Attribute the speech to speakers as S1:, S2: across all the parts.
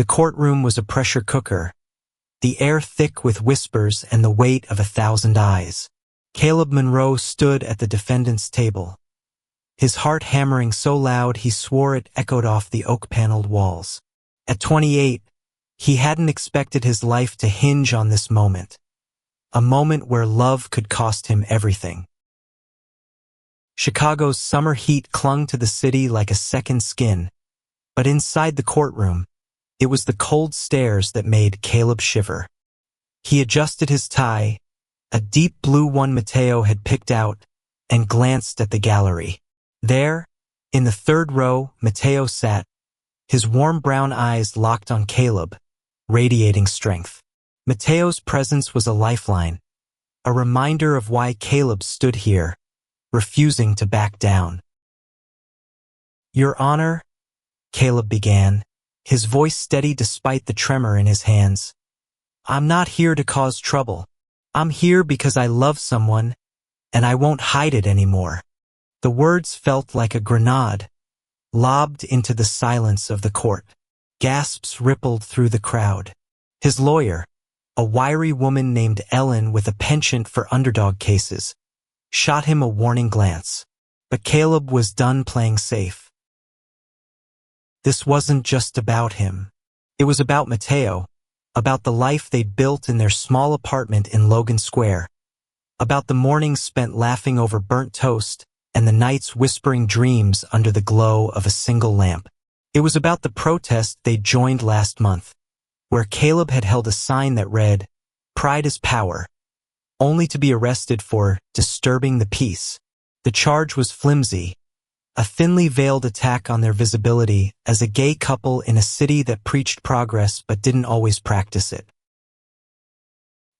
S1: The courtroom was a pressure cooker, the air thick with whispers and the weight of 1,000 eyes. Caleb Monroe stood at the defendant's table, his heart hammering so loud he swore it echoed off the oak-paneled walls. At 28, he hadn't expected his life to hinge on this moment, a moment where love could cost him everything. Chicago's summer heat clung to the city like a second skin, but inside the courtroom, it was the cold stares that made Caleb shiver. He adjusted his tie, a deep blue one Mateo had picked out, and glanced at the gallery. There, in the third row, Mateo sat, his warm brown eyes locked on Caleb, radiating strength. Mateo's presence was a lifeline, a reminder of why Caleb stood here, refusing to back down. "Your Honor," Caleb began, his voice steady despite the tremor in his hands. "I'm not here to cause trouble. I'm here because I love someone, and I won't hide it anymore." The words felt like a grenade, lobbed into the silence of the court. Gasps rippled through the crowd. His lawyer, a wiry woman named Ellen with a penchant for underdog cases, shot him a warning glance. But Caleb was done playing safe. This wasn't just about him. It was about Mateo, about the life they'd built in their small apartment in Logan Square, about the mornings spent laughing over burnt toast and the nights whispering dreams under the glow of a single lamp. It was about the protest they joined last month, where Caleb had held a sign that read, "Pride is power," only to be arrested for disturbing the peace. The charge was flimsy, a thinly veiled attack on their visibility as a gay couple in a city that preached progress but didn't always practice it.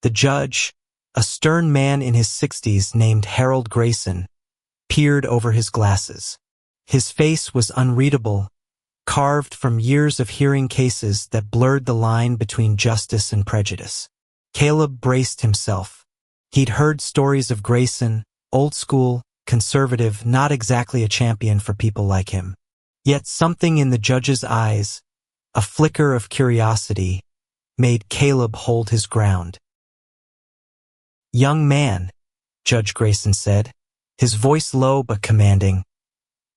S1: The judge, a stern man in his 60s named Harold Grayson, peered over his glasses. His face was unreadable, carved from years of hearing cases that blurred the line between justice and prejudice. Caleb braced himself. He'd heard stories of Grayson, old school, conservative, not exactly a champion for people like him. Yet something in the judge's eyes, a flicker of curiosity, made Caleb hold his ground. "Young man," Judge Grayson said, his voice low but commanding,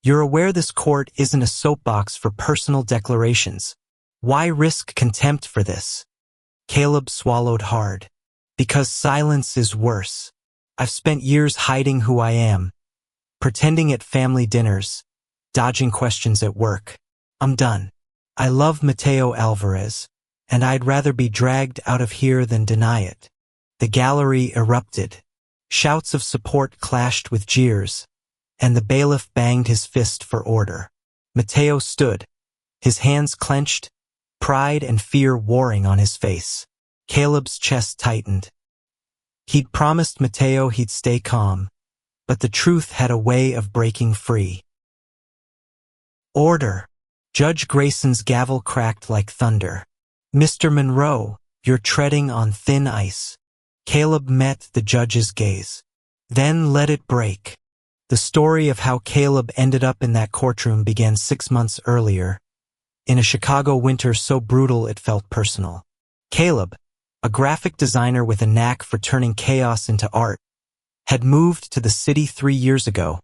S1: "you're aware this court isn't a soapbox for personal declarations. Why risk contempt for this?" Caleb swallowed hard. "Because silence is worse. I've spent years hiding who I am, pretending at family dinners, dodging questions at work. I'm done. I love Mateo Alvarez, and I'd rather be dragged out of here than deny it." The gallery erupted. Shouts of support clashed with jeers, and the bailiff banged his fist for order. Mateo stood, his hands clenched, pride and fear warring on his face. Caleb's chest tightened. He'd promised Mateo he'd stay calm, but the truth had a way of breaking free. "Order!" Judge Grayson's gavel cracked like thunder. "Mr. Monroe, you're treading on thin ice." Caleb met the judge's gaze. Then let it break. The story of how Caleb ended up in that courtroom began 6 months earlier, in a Chicago winter so brutal it felt personal. Caleb, a graphic designer with a knack for turning chaos into art, had moved to the city 3 years ago,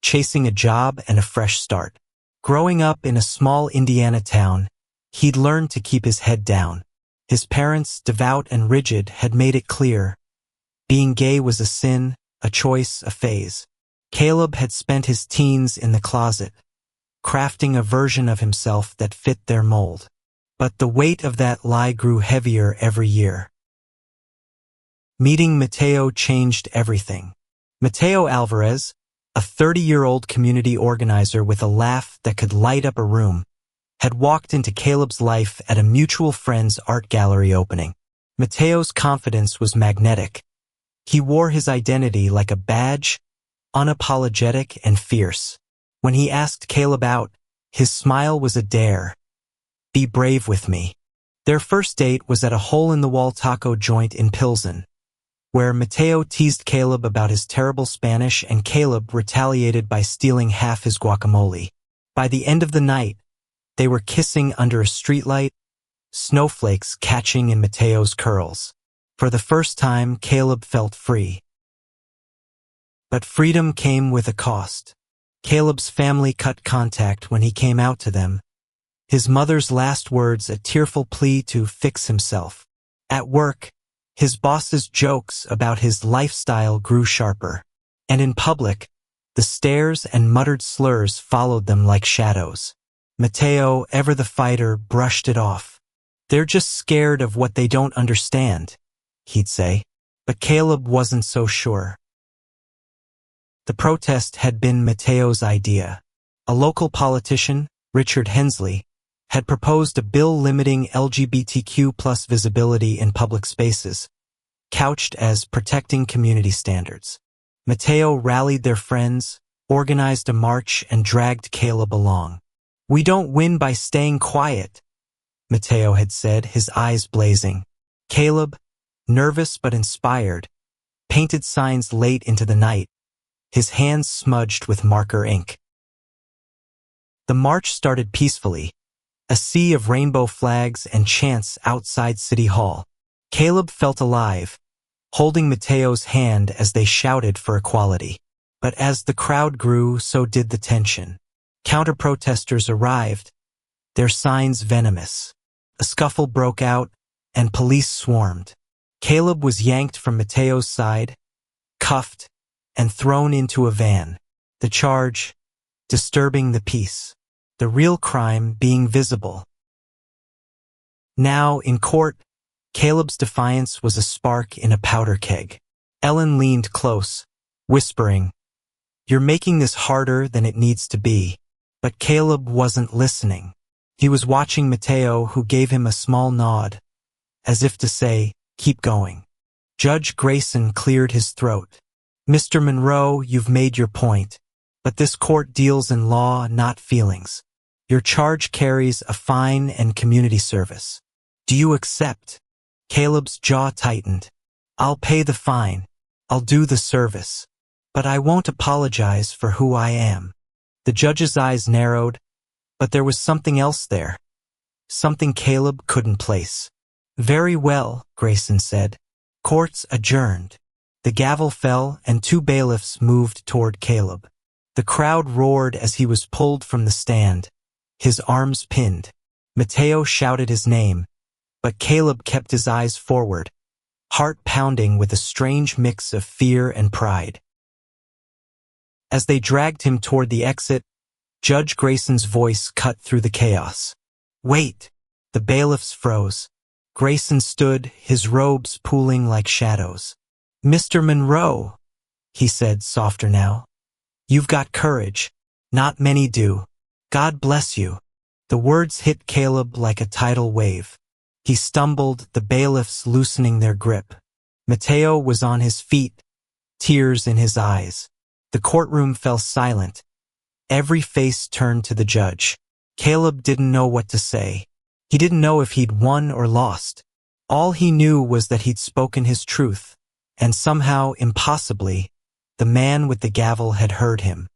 S1: chasing a job and a fresh start. Growing up in a small Indiana town, he'd learned to keep his head down. His parents, devout and rigid, had made it clear. Being gay was a sin, a choice, a phase. Caleb had spent his teens in the closet, crafting a version of himself that fit their mold. But the weight of that lie grew heavier every year. Meeting Mateo changed everything. Mateo Alvarez, a 30-year-old community organizer with a laugh that could light up a room, had walked into Caleb's life at a mutual friend's art gallery opening. Mateo's confidence was magnetic. He wore his identity like a badge, unapologetic and fierce. When he asked Caleb out, his smile was a dare. "Be brave with me." Their first date was at a hole-in-the-wall taco joint in Pilsen, where Mateo teased Caleb about his terrible Spanish and Caleb retaliated by stealing half his guacamole. By the end of the night, they were kissing under a streetlight, snowflakes catching in Mateo's curls. For the first time, Caleb felt free. But freedom came with a cost. Caleb's family cut contact when he came out to them. His mother's last words a tearful plea to fix himself. At work, his boss's jokes about his lifestyle grew sharper. And in public, the stares and muttered slurs followed them like shadows. Mateo, ever the fighter, brushed it off. "They're just scared of what they don't understand," he'd say. But Caleb wasn't so sure. The protest had been Mateo's idea. A local politician, Richard Hensley, had proposed a bill limiting LGBTQ+ visibility in public spaces, couched as protecting community standards. Mateo rallied their friends, organized a march, and dragged Caleb along. "We don't win by staying quiet," Mateo had said, his eyes blazing. Caleb, nervous but inspired, painted signs late into the night, his hands smudged with marker ink. The march started peacefully, a sea of rainbow flags and chants outside City Hall. Caleb felt alive, holding Mateo's hand as they shouted for equality. But as the crowd grew, so did the tension. Counter-protesters arrived, their signs venomous. A scuffle broke out, and police swarmed. Caleb was yanked from Mateo's side, cuffed, and thrown into a van. The charge, disturbing the peace. The real crime being visible. Now, in court, Caleb's defiance was a spark in a powder keg. Ellen leaned close, whispering, "You're making this harder than it needs to be." But Caleb wasn't listening. He was watching Mateo, who gave him a small nod, as if to say, "Keep going." Judge Grayson cleared his throat. "Mr. Monroe, you've made your point, but this court deals in law, not feelings. Your charge carries a fine and community service. Do you accept?" Caleb's jaw tightened. "I'll pay the fine. I'll do the service. But I won't apologize for who I am." The judge's eyes narrowed, but there was something else there. Something Caleb couldn't place. "Very well," Grayson said. Courts adjourned. The gavel fell and two bailiffs moved toward Caleb. The crowd roared as he was pulled from the stand, his arms pinned. Mateo shouted his name, but Caleb kept his eyes forward, heart pounding with a strange mix of fear and pride. As they dragged him toward the exit, Judge Grayson's voice cut through the chaos. "Wait!" The bailiffs froze. Grayson stood, his robes pooling like shadows. "Mr. Monroe," he said, softer now. "You've got courage. Not many do. God bless you." The words hit Caleb like a tidal wave. He stumbled, the bailiffs loosening their grip. Mateo was on his feet, tears in his eyes. The courtroom fell silent. Every face turned to the judge. Caleb didn't know what to say. He didn't know if he'd won or lost. All he knew was that he'd spoken his truth, and somehow, impossibly, the man with the gavel had heard him.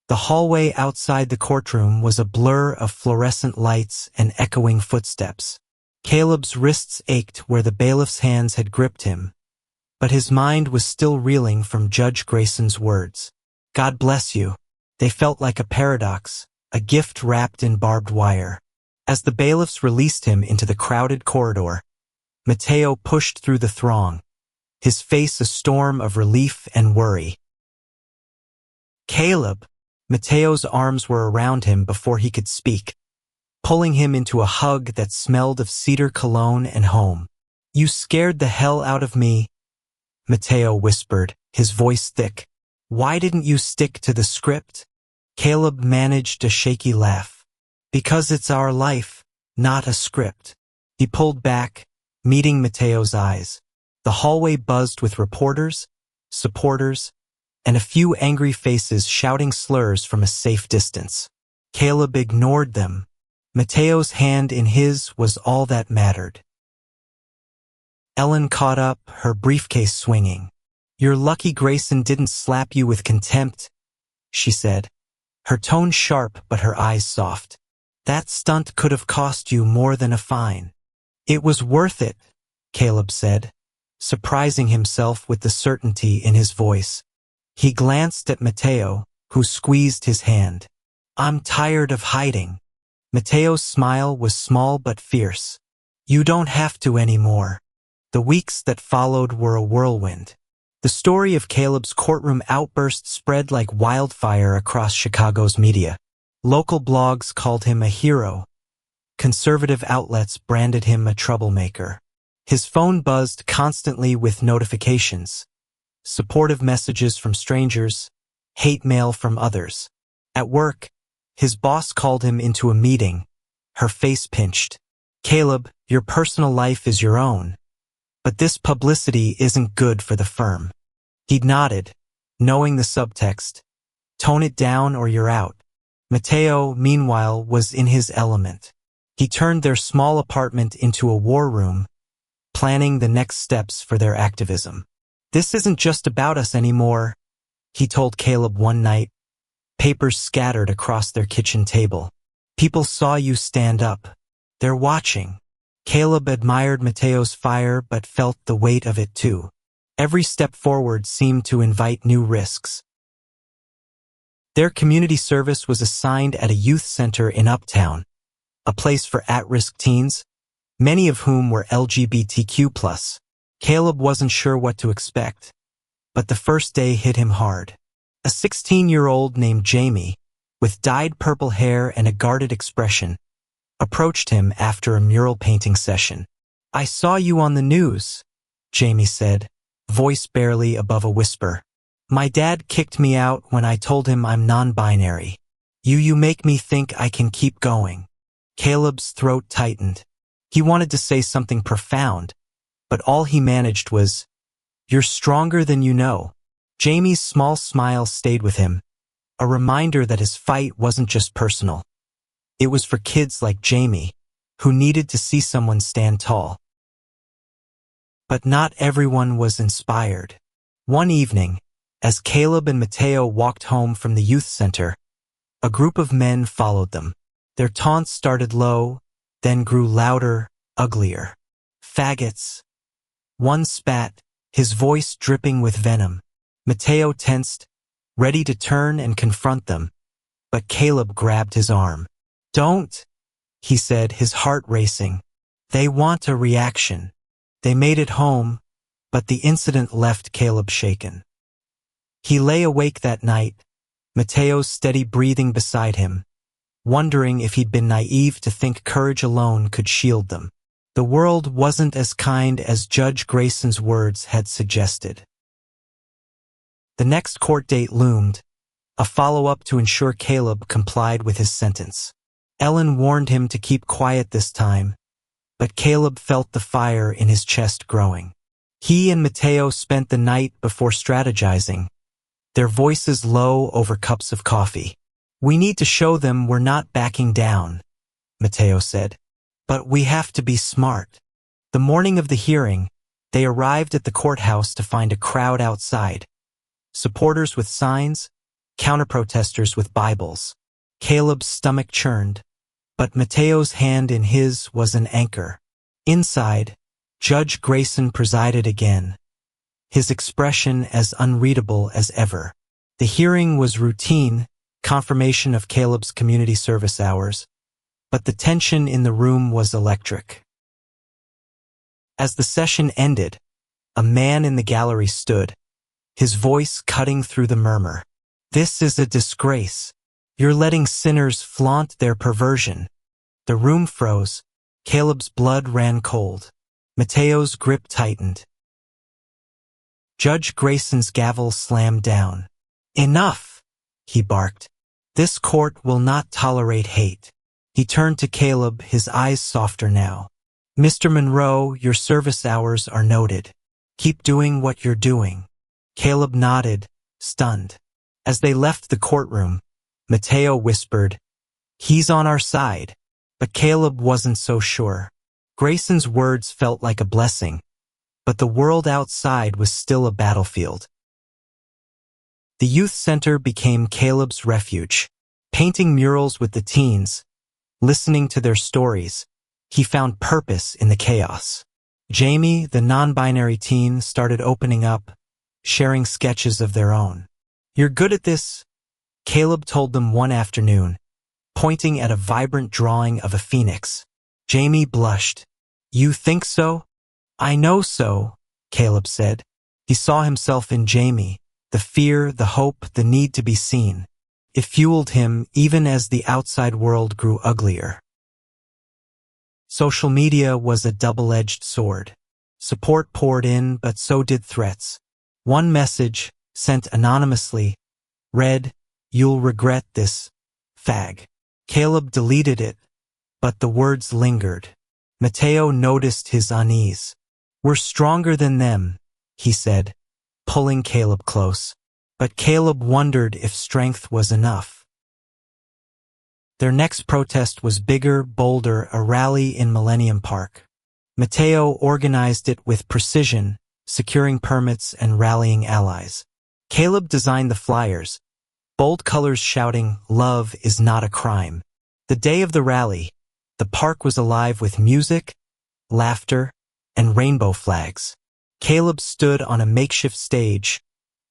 S1: The hallway outside the courtroom was a blur of fluorescent lights and echoing footsteps. Caleb's wrists ached where the bailiff's hands had gripped him, but his mind was still reeling from Judge Grayson's words. God bless you. They felt like a paradox, a gift wrapped in barbed wire. As the bailiffs released him into the crowded corridor, Mateo pushed through the throng, his face a storm of relief and worry. Caleb! Mateo's arms were around him before he could speak, pulling him into a hug that smelled of cedar cologne and home. You scared the hell out of me, Mateo whispered, his voice thick. Why didn't you stick to the script? Caleb managed a shaky laugh. Because it's our life, not a script. He pulled back, meeting Mateo's eyes. The hallway buzzed with reporters, supporters, and a few angry faces shouting slurs from a safe distance. Caleb ignored them. Mateo's hand in his was all that mattered. Ellen caught up, her briefcase swinging. You're lucky Grayson didn't slap you with contempt, she said, her tone sharp but her eyes soft. That stunt could have cost you more than a fine. It was worth it, Caleb said, surprising himself with the certainty in his voice. He glanced at Mateo, who squeezed his hand. I'm tired of hiding. Mateo's smile was small but fierce. You don't have to anymore. The weeks that followed were a whirlwind. The story of Caleb's courtroom outburst spread like wildfire across Chicago's media. Local blogs called him a hero. Conservative outlets branded him a troublemaker. His phone buzzed constantly with notifications. Supportive messages from strangers, hate mail from others. At work, his boss called him into a meeting, her face pinched. Caleb, your personal life is your own. But this publicity isn't good for the firm. He nodded, knowing the subtext. Tone it down or you're out. Mateo, meanwhile, was in his element. He turned their small apartment into a war room, planning the next steps for their activism. This isn't just about us anymore, he told Caleb one night, papers scattered across their kitchen table. People saw you stand up. They're watching. Caleb admired Mateo's fire but felt the weight of it too. Every step forward seemed to invite new risks. Their community service was assigned at a youth center in Uptown, a place for at-risk teens, many of whom were LGBTQ+. Caleb wasn't sure what to expect, but the first day hit him hard. A 16-year-old named Jamie, with dyed purple hair and a guarded expression, approached him after a mural painting session. I saw you on the news, Jamie said, voice barely above a whisper. My dad kicked me out when I told him I'm non-binary. You make me think I can keep going. Caleb's throat tightened. He wanted to say something profound, but all he managed was, You're stronger than you know. Jamie's small smile stayed with him, a reminder that his fight wasn't just personal. It was for kids like Jamie, who needed to see someone stand tall. But not everyone was inspired. One evening, as Caleb and Mateo walked home from the youth center, a group of men followed them. Their taunts started low, then grew louder, uglier. Faggots. One spat, his voice dripping with venom. Mateo tensed, ready to turn and confront them, but Caleb grabbed his arm. Don't, he said, his heart racing. They want a reaction. They made it home, but the incident left Caleb shaken. He lay awake that night, Mateo's steady breathing beside him, wondering if he'd been naive to think courage alone could shield them. The world wasn't as kind as Judge Grayson's words had suggested. The next court date loomed, a follow-up to ensure Caleb complied with his sentence. Ellen warned him to keep quiet this time, but Caleb felt the fire in his chest growing. He and Mateo spent the night before strategizing, their voices low over cups of coffee. We need to show them we're not backing down, Mateo said. But we have to be smart. The morning of the hearing, they arrived at the courthouse to find a crowd outside. Supporters with signs, counter-protesters with Bibles. Caleb's stomach churned, but Mateo's hand in his was an anchor. Inside, Judge Grayson presided again, his expression as unreadable as ever. The hearing was routine, confirmation of Caleb's community service hours, but the tension in the room was electric. As the session ended, a man in the gallery stood, his voice cutting through the murmur. This is a disgrace. You're letting sinners flaunt their perversion. The room froze. Caleb's blood ran cold. Mateo's grip tightened. Judge Grayson's gavel slammed down. Enough, he barked. This court will not tolerate hate. He turned to Caleb, his eyes softer now. Mr. Monroe, your service hours are noted. Keep doing what you're doing. Caleb nodded, stunned. As they left the courtroom, Mateo whispered, He's on our side. But Caleb wasn't so sure. Grayson's words felt like a blessing, but the world outside was still a battlefield. The youth center became Caleb's refuge. Painting murals with the teens, Listening to their stories, he found purpose in the chaos. Jamie, the non-binary teen, started opening up, sharing sketches of their own. "You're good at this," Caleb told them one afternoon, pointing at a vibrant drawing of a phoenix. Jamie blushed. "You think so?" "I know so," Caleb said. He saw himself in Jamie, the fear, the hope, the need to be seen. It fueled him even as the outside world grew uglier. Social media was a double-edged sword. Support poured in, but so did threats. One message, sent anonymously, read, "You'll regret this, fag." Caleb deleted it, but the words lingered. Mateo noticed his unease. "We're stronger than them," he said, pulling Caleb close. But Caleb wondered if strength was enough. Their next protest was bigger, bolder, a rally in Millennium Park. Mateo organized it with precision, securing permits and rallying allies. Caleb designed the flyers, bold colors shouting, "Love is not a crime." The day of the rally, the park was alive with music, laughter, and rainbow flags. Caleb stood on a makeshift stage,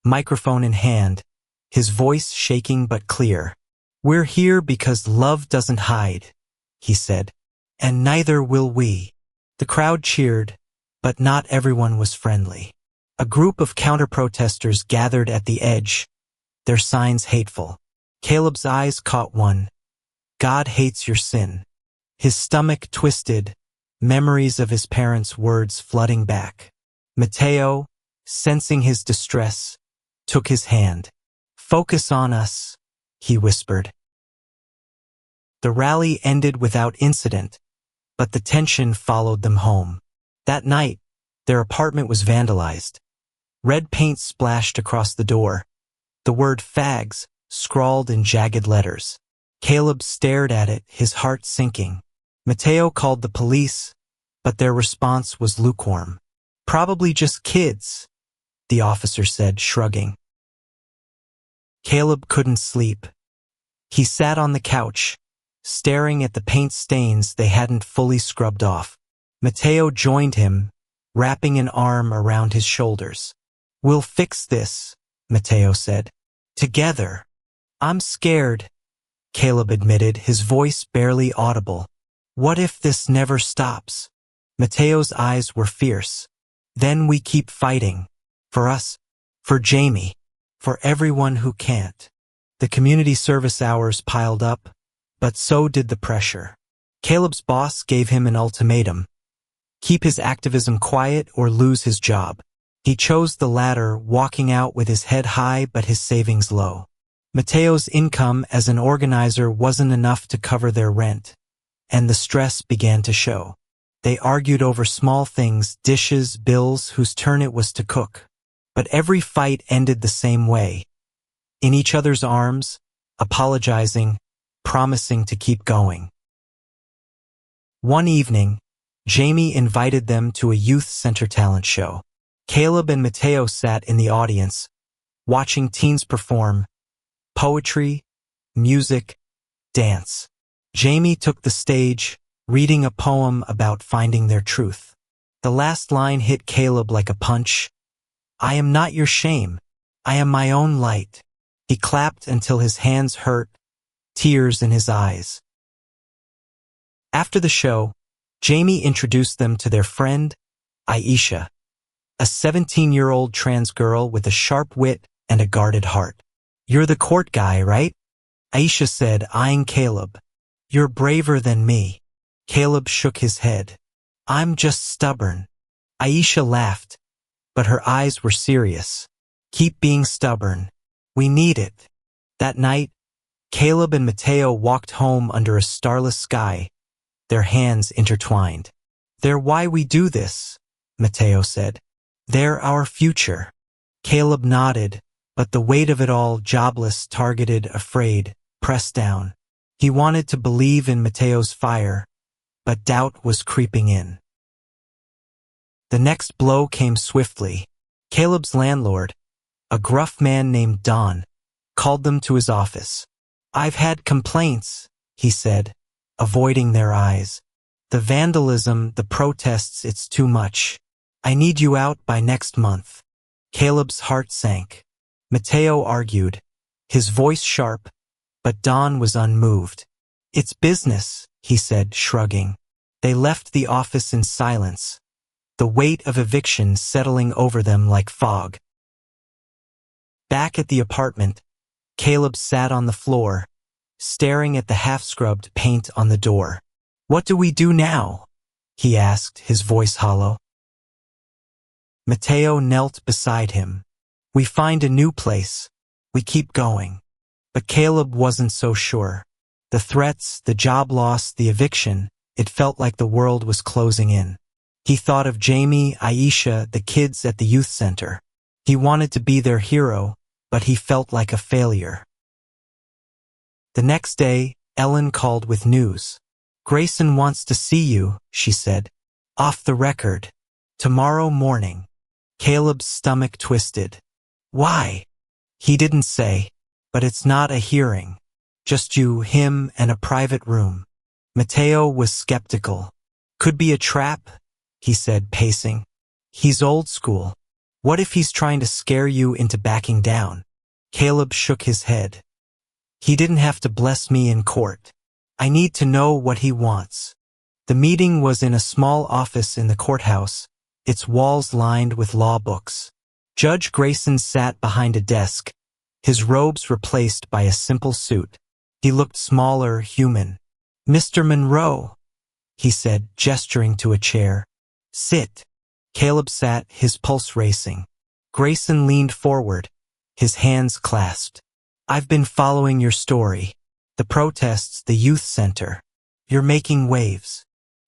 S1: microphone in hand, his voice shaking but clear. "We're here because love doesn't hide," he said, "and neither will we." The crowd cheered, but not everyone was friendly. A group of counter-protesters gathered at the edge, their signs hateful. Caleb's eyes caught one. "God hates your sin." His stomach twisted, memories of his parents' words flooding back. Mateo, sensing his distress, took his hand. "Focus on us," he whispered. The rally ended without incident, but the tension followed them home. That night, their apartment was vandalized. Red paint splashed across the door, the word "fags" scrawled in jagged letters. Caleb stared at it, his heart sinking. Mateo called the police, but their response was lukewarm. "Probably just kids," the officer said, shrugging. Caleb couldn't sleep. He sat on the couch, staring at the paint stains they hadn't fully scrubbed off. Mateo joined him, wrapping an arm around his shoulders. "We'll fix this," Mateo said. "Together." "I'm scared," Caleb admitted, his voice barely audible. "What if this never stops?" Mateo's eyes were fierce. "Then we keep fighting. For us, for Jamie, for everyone who can't." The community service hours piled up, but so did the pressure. Caleb's boss gave him an ultimatum: keep his activism quiet or lose his job. He chose the latter, walking out with his head high but his savings low. Mateo's income as an organizer wasn't enough to cover their rent, and the stress began to show. They argued over small things, dishes, bills, whose turn it was to cook. But every fight ended the same way. In each other's arms, apologizing, promising to keep going. One evening, Jamie invited them to a youth center talent show. Caleb and Mateo sat in the audience, watching teens perform poetry, music, dance. Jamie took the stage, reading a poem about finding their truth. The last line hit Caleb like a punch. "I am not your shame. I am my own light." He clapped until his hands hurt, tears in his eyes. After the show, Jamie introduced them to their friend, Aisha, a 17-year-old trans girl with a sharp wit and a guarded heart. "You're the court guy, right?" Aisha said, eyeing Caleb. "You're braver than me." Caleb shook his head. "I'm just stubborn." Aisha laughed, but her eyes were serious. "Keep being stubborn. We need it." That night, Caleb and Mateo walked home under a starless sky, their hands intertwined. "They're why we do this," Mateo said. "They're our future." Caleb nodded, but the weight of it all, jobless, targeted, afraid, pressed down. He wanted to believe in Mateo's fire, but doubt was creeping in. The next blow came swiftly. Caleb's landlord, a gruff man named Don, called them to his office. "I've had complaints," he said, avoiding their eyes. The vandalism, the protests, it's too much. I need you out by next month. Caleb's heart sank. Mateo argued, his voice sharp, but Don was unmoved. It's business, he said, shrugging. They left the office in silence, the weight of eviction settling over them like fog. Back at the apartment, Caleb sat on the floor, staring at the half-scrubbed paint on the door. What do we do now? He asked, his voice hollow. Mateo knelt beside him. We find a new place. We keep going. But Caleb wasn't so sure. The threats, the job loss, the eviction, it felt like the world was closing in. He thought of Jamie, Aisha, the kids at the youth center. He wanted to be their hero, but he felt like a failure. The next day, Ellen called with news. Grayson wants to see you, she said. Off the record. Tomorrow morning. Caleb's stomach twisted. Why? He didn't say, but it's not a hearing. Just you, him, and a private room. Mateo was skeptical. Could be a trap, he said, pacing. He's old school. What if he's trying to scare you into backing down? Caleb shook his head. He didn't have to bless me in court. I need to know what he wants. The meeting was in a small office in the courthouse, its walls lined with law books. Judge Grayson sat behind a desk, his robes replaced by a simple suit. He looked smaller, human. Mr. Monroe, he said, gesturing to a chair. Sit. Caleb sat, his pulse racing. Grayson leaned forward, his hands clasped. I've been following your story. The protests, the youth center. You're making waves.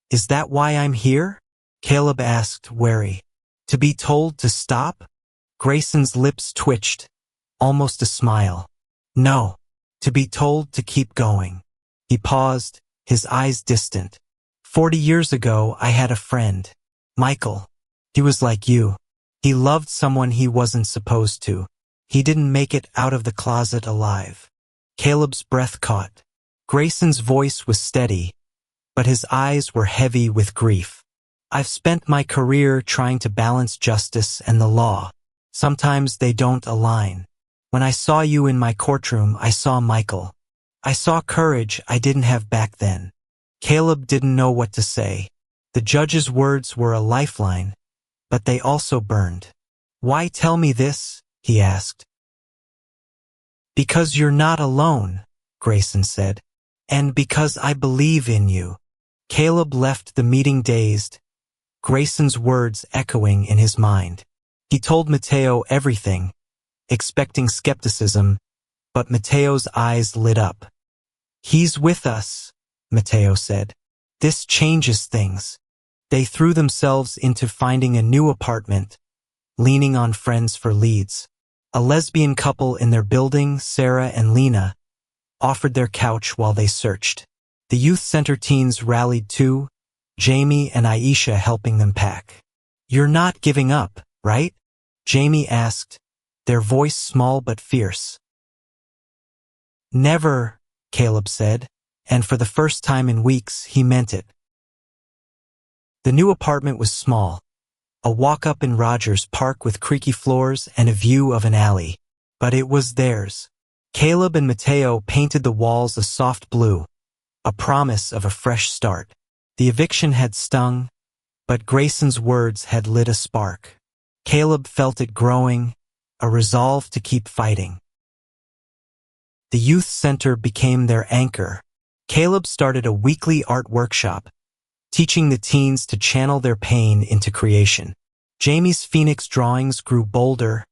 S1: Is that why I'm here? Caleb asked, wary. To be told to stop? Grayson's lips twitched, almost a smile. No, to be told to keep going. He paused, his eyes distant. 40 years ago, I had a friend, Michael. He was like you. He loved someone he wasn't supposed to. He didn't make it out of the closet alive. Caleb's breath caught. Grayson's voice was steady, but his eyes were heavy with grief. I've spent my career trying to balance justice and the law. Sometimes they don't align. When I saw you in my courtroom, I saw Michael. I saw courage I didn't have back then. Caleb didn't know what to say. The judge's words were a lifeline, but they also burned. Why tell me this? He asked. Because you're not alone, Grayson said, and because I believe in you. Caleb left the meeting dazed, Grayson's words echoing in his mind. He told Mateo everything, expecting skepticism, but Mateo's eyes lit up. He's with us, Mateo said. This changes things. They threw themselves into finding a new apartment, leaning on friends for leads. A lesbian couple in their building, Sarah and Lena, offered their couch while they searched. The youth center teens rallied too, Jamie and Aisha helping them pack. You're not giving up, right? Jamie asked, their voice small but fierce. Never, Caleb said, and for the first time in weeks, he meant it. The new apartment was small, a walk-up in Rogers Park with creaky floors and a view of an alley. But it was theirs. Caleb and Mateo painted the walls a soft blue, a promise of a fresh start. The eviction had stung, but Grayson's words had lit a spark. Caleb felt it growing, a resolve to keep fighting. The youth center became their anchor. Caleb started a weekly art workshop, teaching the teens to channel their pain into creation. Jamie's phoenix drawings grew bolder,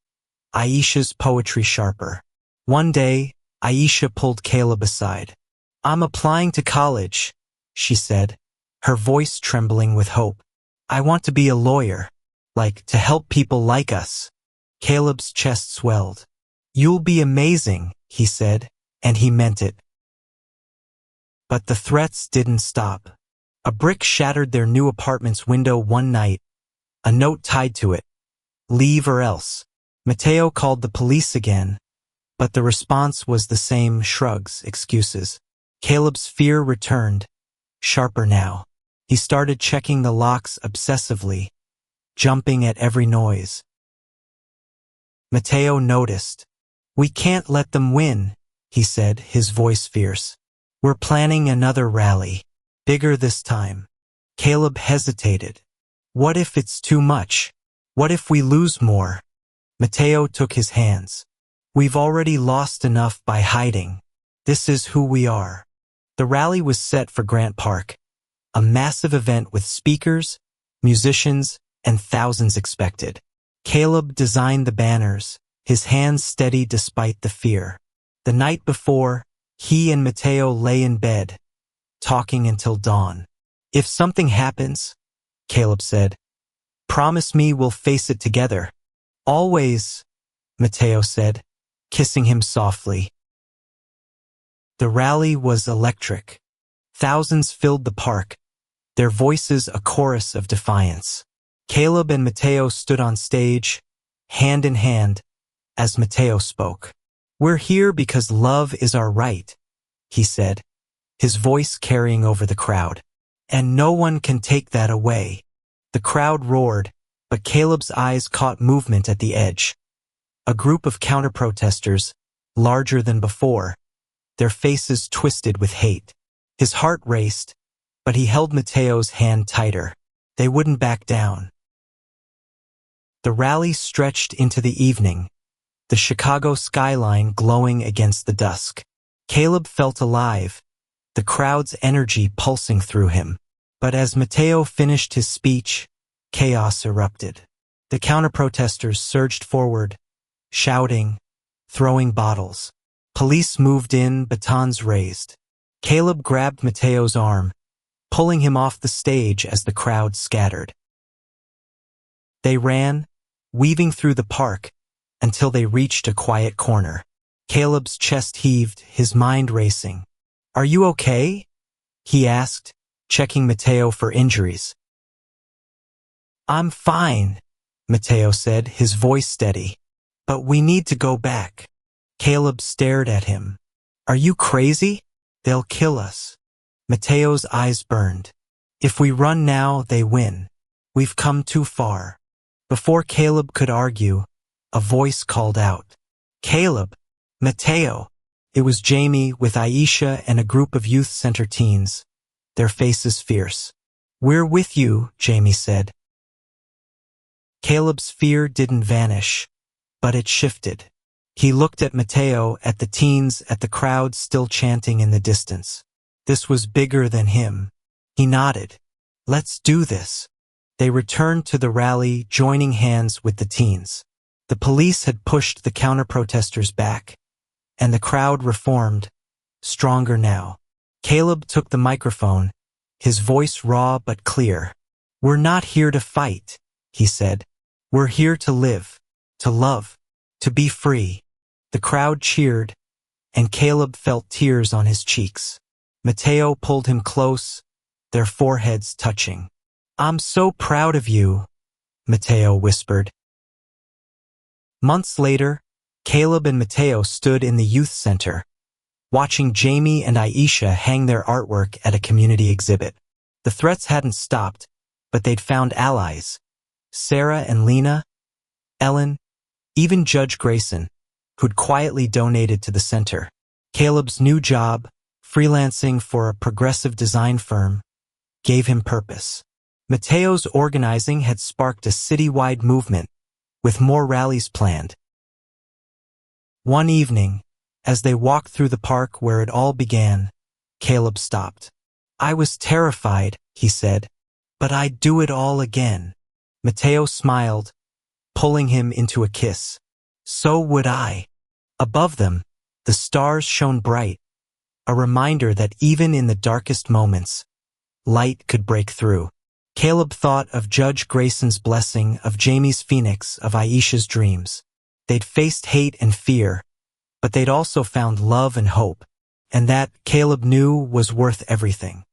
S1: Aisha's poetry sharper. One day, Aisha pulled Caleb aside. I'm applying to college, she said, her voice trembling with hope. I want to be a lawyer, to help people like us. Caleb's chest swelled. You'll be amazing, he said, and he meant it. But the threats didn't stop. A brick shattered their new apartment's window one night, a note tied to it, leave or else. Mateo called the police again, but the response was the same shrugs, excuses. Caleb's fear returned, sharper now. He started checking the locks obsessively, jumping at every noise. Mateo noticed. "We can't let them win," he said, his voice fierce. "We're planning another rally, bigger this time." Caleb hesitated. "What if it's too much? What if we lose more?" Mateo took his hands. "We've already lost enough by hiding. This is who we are." The rally was set for Grant Park, a massive event with speakers, musicians, and thousands expected. Caleb designed the banners, his hands steady despite the fear. The night before, he and Mateo lay in bed, talking until dawn. "If something happens," Caleb said, "promise me we'll face it together." "Always," Mateo said, kissing him softly. The rally was electric. Thousands filled the park, their voices a chorus of defiance. Caleb and Mateo stood on stage, hand in hand, as Mateo spoke. "We're here because love is our right," he said, his voice carrying over the crowd. "And no one can take that away." The crowd roared, but Caleb's eyes caught movement at the edge. A group of counter-protesters, larger than before, their faces twisted with hate. His heart raced, but he held Mateo's hand tighter. They wouldn't back down. The rally stretched into the evening, the Chicago skyline glowing against the dusk. Caleb felt alive, the crowd's energy pulsing through him. But as Mateo finished his speech, chaos erupted. The counter-protesters surged forward, shouting, throwing bottles. Police moved in, batons raised. Caleb grabbed Mateo's arm, pulling him off the stage as the crowd scattered. They ran, weaving through the park, until they reached a quiet corner. Caleb's chest heaved, his mind racing. "Are you okay?" he asked, checking Mateo for injuries. "I'm fine," Mateo said, his voice steady. "But we need to go back." Caleb stared at him. "Are you crazy? They'll kill us." Mateo's eyes burned. "If we run now, they win. We've come too far." Before Caleb could argue, a voice called out, "Caleb! Mateo!" It was Jamie with Aisha and a group of youth center teens, their faces fierce. "We're with you," Jamie said. Caleb's fear didn't vanish, but it shifted. He looked at Mateo, at the teens, at the crowd still chanting in the distance. This was bigger than him. He nodded. "Let's do this." They returned to the rally, joining hands with the teens. The police had pushed the counter-protesters back, and the crowd reformed, stronger now. Caleb took the microphone, his voice raw but clear. "We're not here to fight," he said. "We're here to live, to love, to be free." The crowd cheered, and Caleb felt tears on his cheeks. Mateo pulled him close, their foreheads touching. "I'm so proud of you," Mateo whispered. Months later, Caleb and Mateo stood in the youth center, watching Jamie and Aisha hang their artwork at a community exhibit. The threats hadn't stopped, but they'd found allies. Sarah and Lena, Ellen, even Judge Grayson, who'd quietly donated to the center. Caleb's new job, freelancing for a progressive design firm, gave him purpose. Mateo's organizing had sparked a citywide movement, with more rallies planned. One evening, as they walked through the park where it all began, Caleb stopped. "I was terrified," he said, "but I'd do it all again." Mateo smiled, pulling him into a kiss. "So would I." Above them, the stars shone bright, a reminder that even in the darkest moments, light could break through. Caleb thought of Judge Grayson's blessing, of Jamie's phoenix, of Aisha's dreams. They'd faced hate and fear, but they'd also found love and hope, and that, Caleb knew, was worth everything.